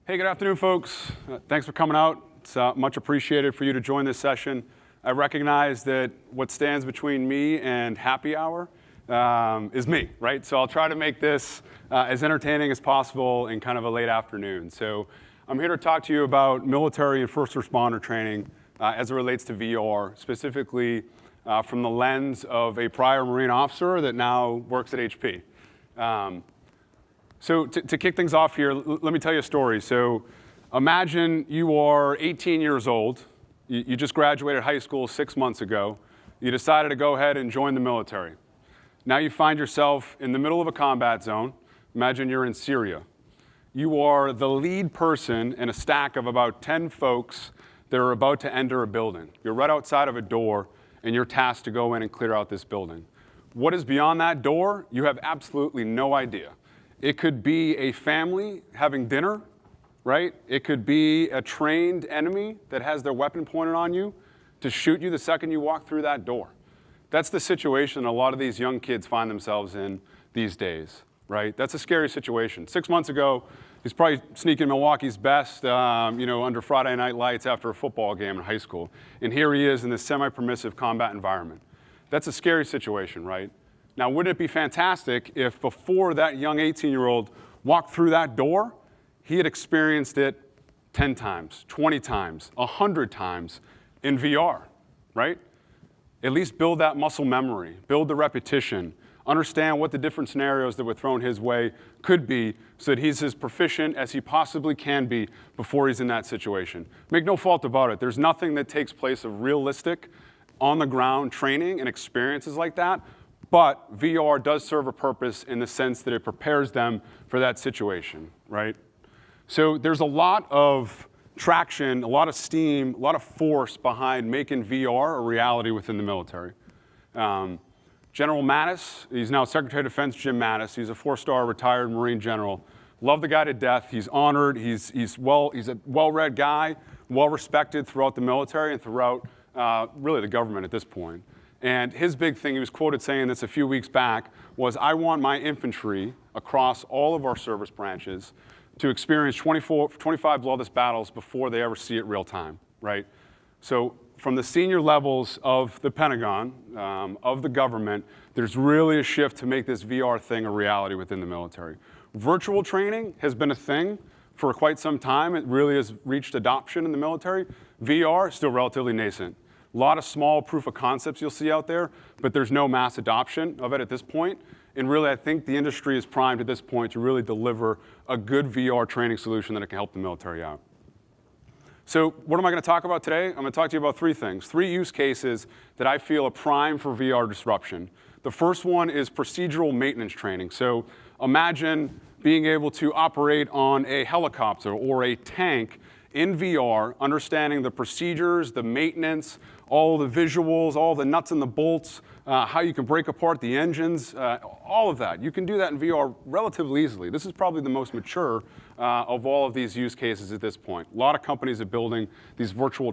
Hey, good afternoon, folks. Thanks for coming out. It's much appreciated for you to join this session. I recognize that what stands between me and happy hour is me, right? So I'll try to make this as entertaining as possible in kind of a late afternoon. So I'm here to talk to you about military and first responder training as it relates to VR, specifically from the lens of a prior Marine officer that now works at HP. So to kick things off here, let me tell you a story. So imagine you are 18 years old. You just graduated high school 6 months ago. You decided to go ahead and join the military. Now you find yourself in the middle of a combat zone. Imagine you're in Syria. You are the lead person in a stack of about 10 folks that are about to enter a building. You're right outside of a door, and you're tasked to go in and clear out this building. What is beyond that door? You have absolutely no idea. It could be a family having dinner, right? It could be a trained enemy that has their weapon pointed on you to shoot you the second you walk through that door. That's the situation a lot of these young kids find themselves in these days, right? That's a scary situation. 6 months ago, he's probably sneaking Milwaukee's best, under Friday night lights after a football game in high school. And here he is in this semi-permissive combat environment. That's a scary situation, right? Now, wouldn't it be fantastic if before that young 18-year-old walked through that door, he had experienced it 10 times, 20 times, 100 times in VR, right? At least build that muscle memory, build the repetition, understand what the different scenarios that were thrown his way could be so that he's as proficient as he possibly can be before he's in that situation. Make no fault about it. There's nothing that takes place of realistic, on-the-ground training and experiences like that. But VR does serve a purpose in the sense that it prepares them for that situation, right? So there's a lot of traction, a lot of steam, a lot of force behind making VR a reality within the military. General Mattis, he's now Secretary of Defense Jim Mattis. He's a 4-star retired Marine general. Love the guy to death. He's honored. He's a well-read guy, well-respected throughout the military and throughout really the government at this point. And his big thing, he was quoted saying this a few weeks back, was, I want my infantry across all of our service branches to experience 25 bloodless battles before they ever see it real time, right? So from the senior levels of the Pentagon, of the government, there's really a shift to make this VR thing a reality within the military. Virtual training has been a thing for quite some time. It really has reached adoption in the military. VR is still relatively nascent. A lot of small proof of concepts you'll see out there, but there's no mass adoption of it at this point. And really, I think the industry is primed at this point to really deliver a good VR training solution that can help the military out. So what am I going to talk about today? I'm going to talk to you about 3 things, 3 use cases that I feel are prime for VR disruption. The first one is procedural maintenance training. So imagine being able to operate on a helicopter or a tank in VR, understanding the procedures, the maintenance, all the visuals, all the nuts and the bolts, how you can break apart the engines, all of that. You can do that in VR relatively easily. This is probably the most mature of all of these use cases at this point. A lot of companies are building these virtual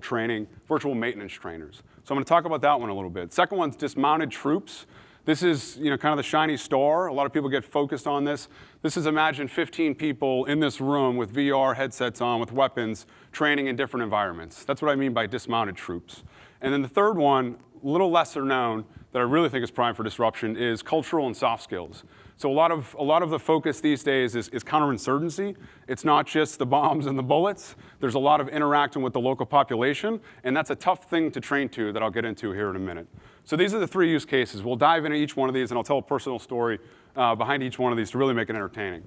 maintenance trainers. So I'm going to talk about that one a little bit. Second one's dismounted troops. This is kind of the shiny star. A lot of people get focused on this. This is imagine 15 people in this room with VR headsets on, with weapons, training in different environments. That's what I mean by dismounted troops. And then the third one, a little lesser known, that I really think is prime for disruption is cultural and soft skills. So a lot of the focus these days is counterinsurgency. It's not just the bombs and the bullets. There's a lot of interacting with the local population, and that's a tough thing to train to that I'll get into here in a minute. So these are the 3 use cases. We'll dive into each one of these, and I'll tell a personal story behind each one of these to really make it entertaining.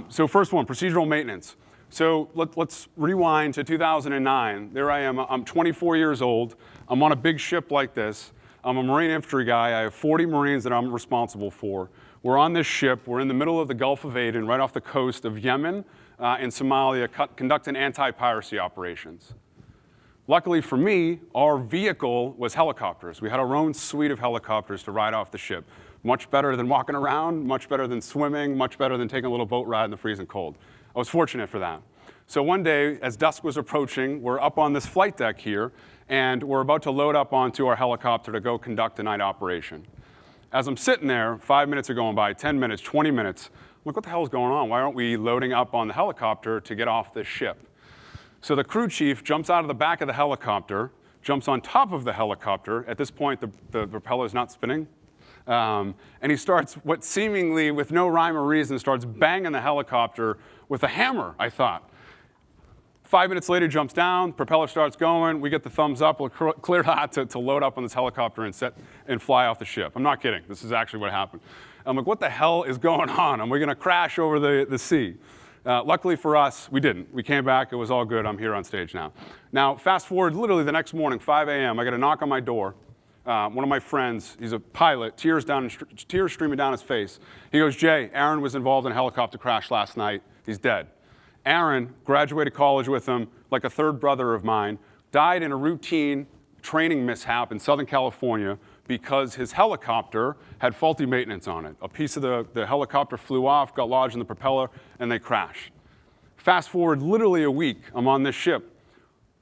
So first one, procedural maintenance. So let's rewind to 2009. There I am. I'm 24 years old. I'm on a big ship like this. I'm a Marine infantry guy. I have 40 Marines that I'm responsible for. We're on this ship. We're in the middle of the Gulf of Aden, right off the coast of Yemen and Somalia, conducting anti-piracy operations. Luckily for me, our vehicle was helicopters. We had our own suite of helicopters to ride off the ship. Much better than walking around, much better than swimming, much better than taking a little boat ride in the freezing cold. I was fortunate for that. So one day, as dusk was approaching, we're up on this flight deck here, and we're about to load up onto our helicopter to go conduct a night operation. As I'm sitting there, 5 minutes are going by, 10 minutes, 20 minutes, like, what the hell is going on? Why aren't we loading up on the helicopter to get off this ship? So the crew chief jumps out of the back of the helicopter, jumps on top of the helicopter. At this point, the propeller is not spinning. And he starts, what seemingly, with no rhyme or reason, starts banging the helicopter with a hammer, I thought. 5 minutes later, jumps down, propeller starts going, we get the thumbs up, we're cleared hot to load up on this helicopter and fly off the ship. I'm not kidding, this is actually what happened. I'm like, what the hell is going on? Are we gonna crash over the sea? Luckily for us, we didn't. We came back, it was all good, I'm here on stage now. Now, fast forward literally the next morning, 5 a.m., I get a knock on my door. One of my friends, he's a pilot, tears streaming down his face. He goes, Jay, Aaron was involved in a helicopter crash last night, he's dead. Aaron graduated college with him, like a third brother of mine, died in a routine training mishap in Southern California because his helicopter had faulty maintenance on it. A piece of the helicopter flew off, got lodged in the propeller, and they crashed. Fast forward literally a week, I'm on this ship,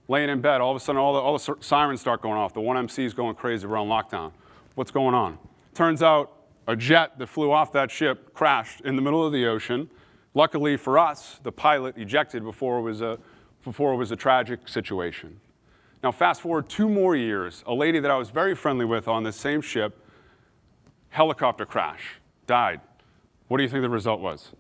laying in bed, all of a sudden all the sirens start going off, the 1MC is going crazy, we're on lockdown. What's going on? Turns out a jet that flew off that ship crashed in the middle of the ocean. Luckily for us, the pilot ejected before it was a tragic situation. Now fast forward 2 more years, a lady that I was very friendly with on this same ship, helicopter crash, died. What do you think the result was?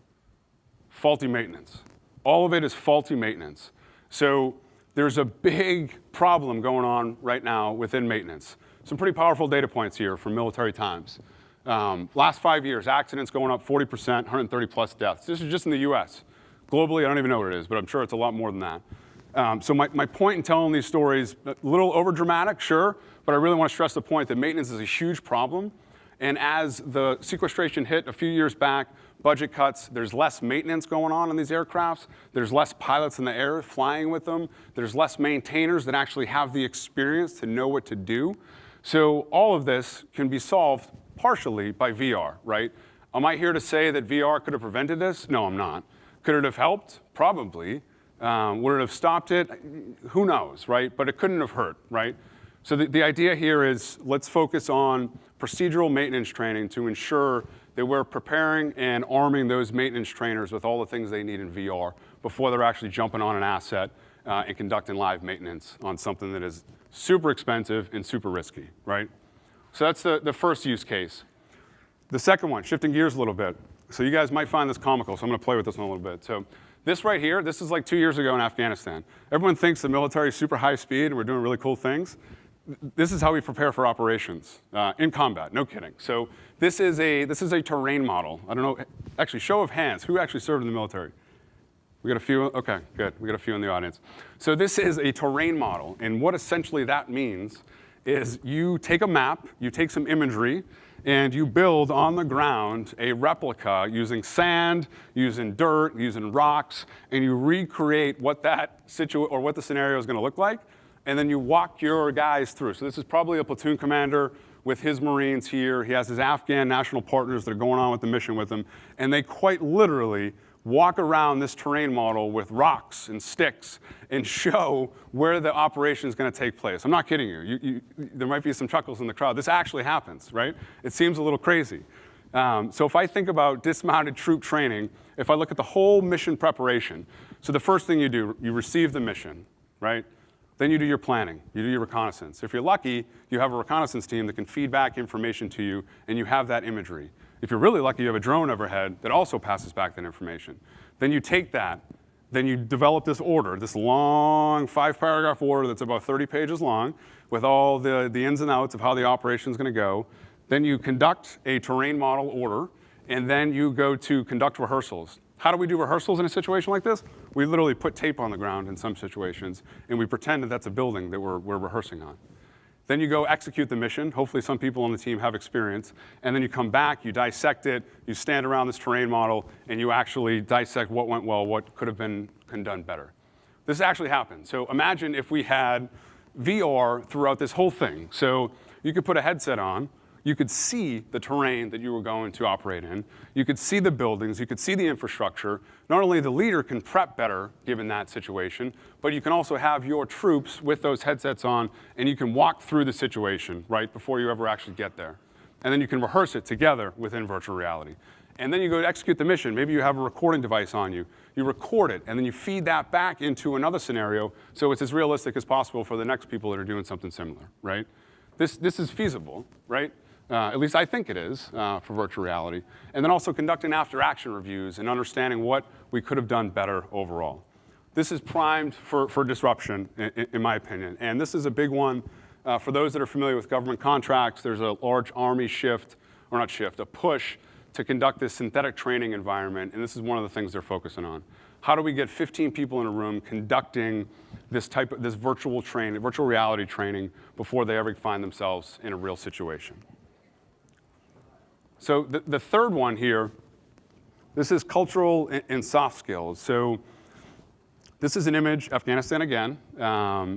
Faulty maintenance. All of it is faulty maintenance. So there's a big problem going on right now within maintenance. Some pretty powerful data points here from Military Times. Last 5 years, accidents going up 40%, 130 plus deaths. This is just in the US. Globally, I don't even know what it is, but I'm sure it's a lot more than that. So my point in telling these stories, a little over dramatic, sure, but I really want to stress the point that maintenance is a huge problem. And as the sequestration hit a few years back, budget cuts, there's less maintenance going on these aircrafts, there's less pilots in the air flying with them, there's less maintainers that actually have the experience to know what to do. So all of this can be solved partially by VR, right? Am I here to say that VR could have prevented this? No, I'm not. Could it have helped? Probably. Would it have stopped it? Who knows, right? But it couldn't have hurt, right? So the idea here is let's focus on procedural maintenance training to ensure that we're preparing and arming those maintenance trainers with all the things they need in VR before they're actually jumping on an asset and conducting live maintenance on something that is super expensive and super risky, right? So that's the first use case. The second one, shifting gears a little bit. So you guys might find this comical, so I'm gonna play with this one a little bit. So this right here, this is like 2 years ago in Afghanistan. Everyone thinks the military is super high speed and we're doing really cool things. This is how we prepare for operations in combat, no kidding. So this is a terrain model. I don't know, actually show of hands, who actually served in the military? We got a few, okay, good, we got a few in the audience. So this is a terrain model, and what essentially that means is you take a map, you take some imagery, and you build on the ground a replica using sand, using dirt, using rocks, and you recreate what what the scenario is going to look like, and then you walk your guys through. So this is probably a platoon commander with his Marines here. He has his Afghan national partners that are going on with the mission with him, and they quite literally walk around this terrain model with rocks and sticks and show where the operation is going to take place. I'm not kidding you. There might be some chuckles in the crowd. This actually happens, right? It seems a little crazy. So if I think about dismounted troop training, if I look at the whole mission preparation, so the first thing you do, you receive the mission, right? Then you do your planning, you do your reconnaissance. If you're lucky, you have a reconnaissance team that can feed back information to you, and you have that imagery. If you're really lucky, you have a drone overhead that also passes back that information. Then you take that, then you develop this order, this long 5-paragraph order that's about 30 pages long with all the ins and outs of how the operation is going to go. Then you conduct a terrain model order, and then you go to conduct rehearsals. How do we do rehearsals in a situation like this? We literally put tape on the ground in some situations, and we pretend that that's a building that we're rehearsing on. Then you go execute the mission. Hopefully some people on the team have experience. And then you come back, you dissect it, you stand around this terrain model, and you actually dissect what went well, what could have been done better. This actually happened. So imagine if we had VR throughout this whole thing. So you could put a headset on, you could see the terrain that you were going to operate in, you could see the buildings, you could see the infrastructure. Not only the leader can prep better given that situation, but you can also have your troops with those headsets on, and you can walk through the situation right before you ever actually get there. And then you can rehearse it together within virtual reality. And then you go to execute the mission. Maybe you have a recording device on you. You record it, and then you feed that back into another scenario so it's as realistic as possible for the next people that are doing something similar, right? This is feasible, right? At least I think it is for virtual reality. And then also conducting after-action reviews and understanding what we could have done better overall. This is primed for disruption, in my opinion. And this is a big one. For those that are familiar with government contracts, there's a large Army a push to conduct this synthetic training environment, and this is one of the things they're focusing on. How do we get 15 people in a room conducting this virtual reality training before they ever find themselves in a real situation? So the third one here, this is cultural and soft skills. So this is an image, Afghanistan again.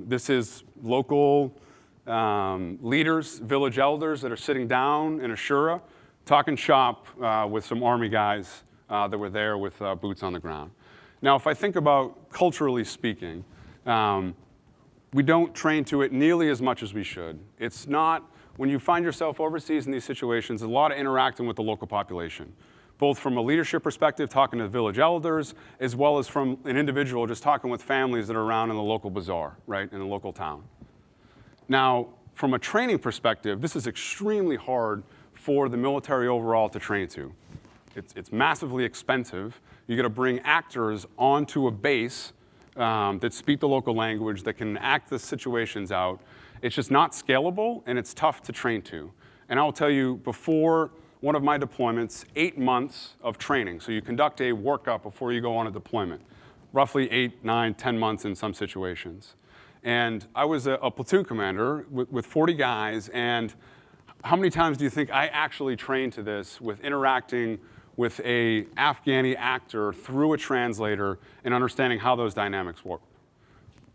This is local leaders, village elders that are sitting down in a shura, talking shop with some Army guys that were there with boots on the ground. Now, if I think about culturally speaking, we don't train to it nearly as much as we should. It's not, when you find yourself overseas in these situations, a lot of interacting with the local population, both from a leadership perspective, talking to the village elders, as well as from an individual just talking with families that are around in the local bazaar, right, in the local town. Now, from a training perspective, this is extremely hard for the military overall to train to. It's massively expensive. You got to bring actors onto a base that speak the local language, that can act the situations out. It's just not scalable, and it's tough to train to. And I'll tell you, before one of my deployments, 8 months of training. So you conduct a workup before you go on a deployment, roughly 8, 9, 10 months in some situations. And I was a platoon commander with 40 guys, and how many times do you think I actually trained to this with interacting with a Afghani actor through a translator and understanding how those dynamics work?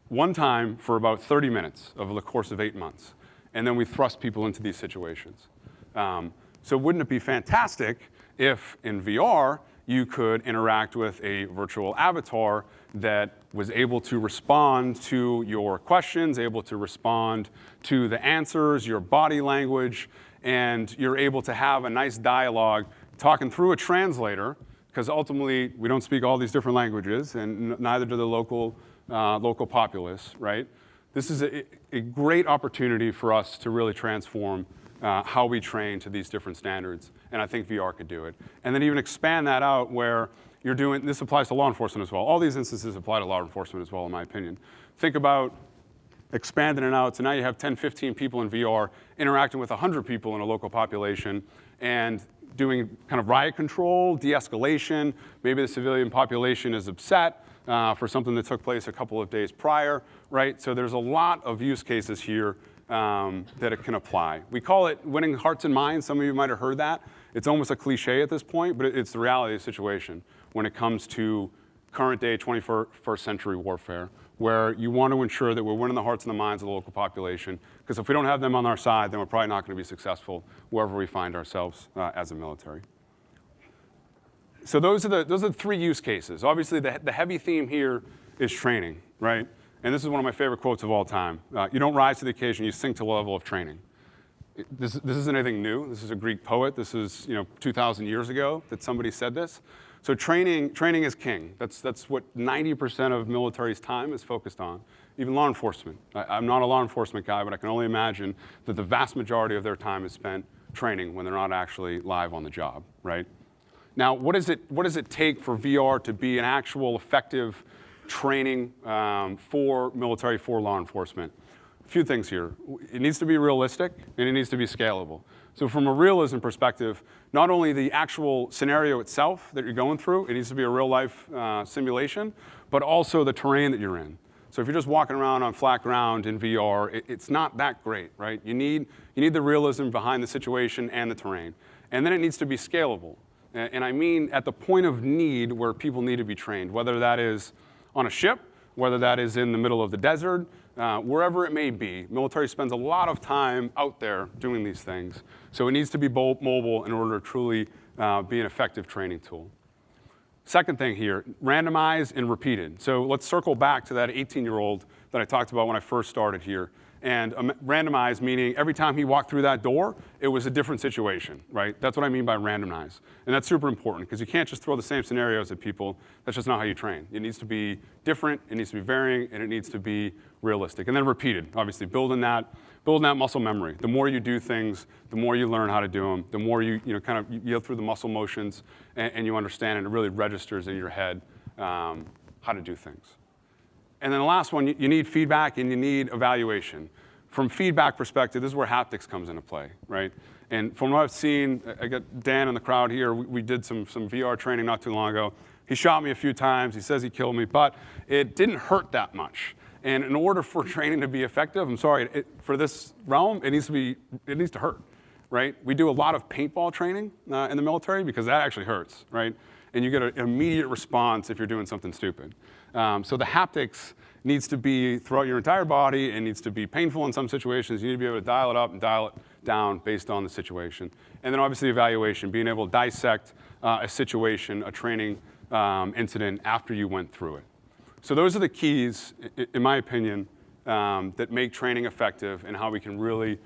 One time for about 30 minutes over the course of 8 months. And then we thrust people into these situations. So wouldn't it be fantastic if in VR you could interact with a virtual avatar that was able to respond to your questions, able to respond to the answers, your body language, and you're able to have a nice dialogue talking through a translator, because ultimately we don't speak all these different languages, and neither do the local populace, right? This is a great opportunity for us to really transform how we train to these different standards, and I think VR could do it. And then even expand that out where you're doing, this applies to law enforcement as well. All these instances apply to law enforcement as well, in my opinion. Think about expanding it out, so now you have 10, 15 people in VR interacting with 100 people in a local population and doing kind of riot control, de-escalation. Maybe the civilian population is upset for something that took place a couple of days prior, right? So there's a lot of use cases here that it can apply. We call it winning hearts and minds. Some of you might have heard that. It's almost a cliche at this point, but it's the reality of the situation when it comes to current day 21st century warfare, where you want to ensure that we're winning the hearts and the minds of the local population, because if we don't have them on our side, then we're probably not going to be successful wherever we find ourselves as a military. So those are the three use cases. Obviously, the heavy theme here is training, right? And this is one of my favorite quotes of all time. You don't rise to the occasion, you sink to the level of training. This isn't anything new. This is a Greek poet. This is 2,000 years ago that somebody said this. So training is king. That's what 90% of military's time is focused on. Even law enforcement. I'm not a law enforcement guy, but I can only imagine that the vast majority of their time is spent training when they're not actually live on the job, right? Now, what does it take for VR to be an actual effective training for military, for law enforcement? A few things here. It needs to be realistic, and it needs to be scalable. So from a realism perspective, not only the actual scenario itself that you're going through, it needs to be a real-life simulation, but also the terrain that you're in. So if you're just walking around on flat ground in VR, it's not that great, right? You need the realism behind the situation and the terrain. And then it needs to be scalable. And I mean at the point of need where people need to be trained, whether that is on a ship, whether that is in the middle of the desert, wherever it may be. Military spends a lot of time out there doing these things. So it needs to be mobile in order to truly be an effective training tool. Second thing here, randomized and repeated. So let's circle back to that 18-year-old that I talked about when I first started here. And randomized meaning every time he walked through that door, it was a different situation, right? That's what I mean by randomized. And that's super important because you can't just throw the same scenarios at people. That's just not how you train. It needs to be different, it needs to be varying, and it needs to be realistic. And then repeated, obviously, building that muscle memory. The more you do things, the more you learn how to do them, the more you go through the muscle motions and you understand, and it really registers in your head how to do things. And then the last one, you need feedback and you need evaluation. From feedback perspective, this is where haptics comes into play, right? And from what I've seen, I got Dan in the crowd here, we did some VR training not too long ago. He shot me a few times, he says he killed me, but it didn't hurt that much. And in order for training to be effective, I'm sorry, for this realm, it needs to hurt, right? We do a lot of paintball training in the military because that actually hurts, right? And you get an immediate response if you're doing something stupid. So the haptics needs to be throughout your entire body. It needs to be painful in some situations. You need to be able to dial it up and dial it down based on the situation. And then obviously evaluation, being able to dissect a situation, a training incident after you went through it. So those are the keys, in my opinion, that make training effective and how we can really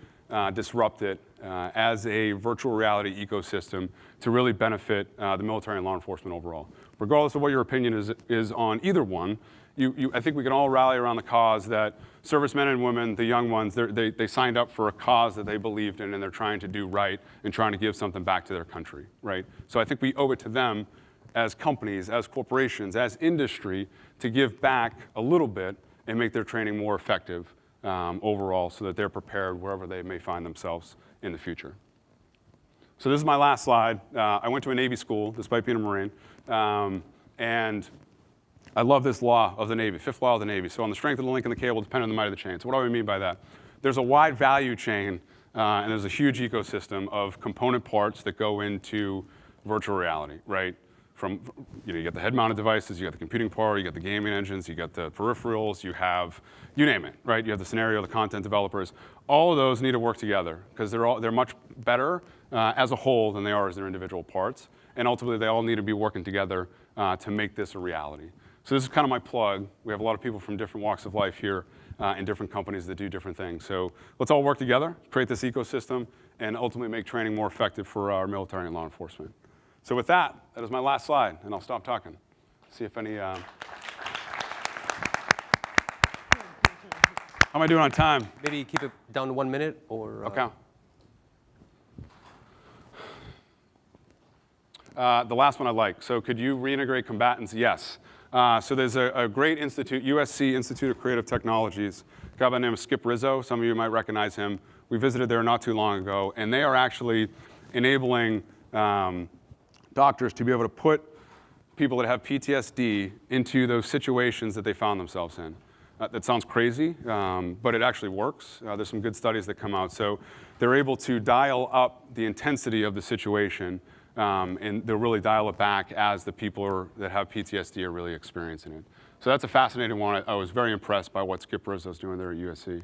disrupt it as a virtual reality ecosystem to really benefit the military and law enforcement overall. Regardless of what your opinion is on either one, I think we can all rally around the cause that servicemen and women, the young ones, they signed up for a cause that they believed in and they're trying to do right and trying to give something back to their country, right? So I think we owe it to them as companies, as corporations, as industry to give back a little bit and make their training more effective overall so that they're prepared wherever they may find themselves in the future. So this is my last slide. I went to a Navy school, despite being a Marine, and I love this law of the Navy, fifth law of the Navy. So on the strength of the link in the cable, depend on the might of the chain. So what do I mean by that? There's a wide value chain, and there's a huge ecosystem of component parts that go into virtual reality, right? From, you got the head-mounted devices, you got the computing power, you got the gaming engines, you got the peripherals, you have, you name it, right? You have the scenario, the content developers. All of those need to work together because they're much better as a whole than they are as their individual parts. And ultimately, they all need to be working together to make this a reality. So this is kind of my plug. We have a lot of people from different walks of life here in different companies that do different things. So let's all work together, create this ecosystem, and ultimately make training more effective for our military and law enforcement. So with that, that is my last slide, and I'll stop talking. See if any... How am I doing on time? Maybe keep it down to 1 minute, or... Okay. The last one I like. So could you reintegrate combatants? Yes. So there's a great institute, USC Institute of Creative Technologies, a guy by the name of Skip Rizzo. Some of you might recognize him. We visited there not too long ago, and they are actually enabling doctors to be able to put people that have PTSD into those situations that they found themselves in. That sounds crazy, but it actually works. There's some good studies that come out. So they're able to dial up the intensity of the situation, and they'll really dial it back as the people that have PTSD are really experiencing it. So that's a fascinating one. I was very impressed by what Skip Rizzo's doing there at USC.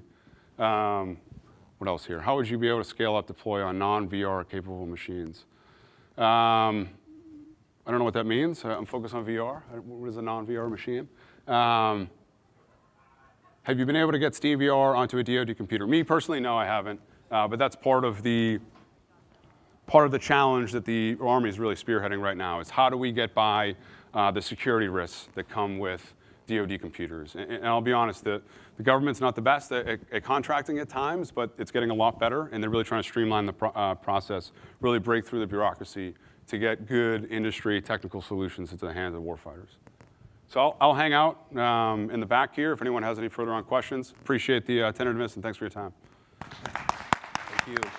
What else here? How would you be able to scale up deploy on non-VR capable machines? I don't know what that means. I'm focused on VR. What is a non-VR machine? Have you been able to get Steam VR onto a DoD computer? Me personally, no, I haven't. But that's part of the challenge that the Army is really spearheading right now. Is how do we get by the security risks that come with DoD computers? And I'll be honest, the government's not the best at contracting at times, but it's getting a lot better, and they're really trying to streamline the process, really break through the bureaucracy to get good industry technical solutions into the hands of warfighters. So I'll hang out in the back here if anyone has any further on questions. Appreciate the attentiveness, and thanks for your time. Thank you.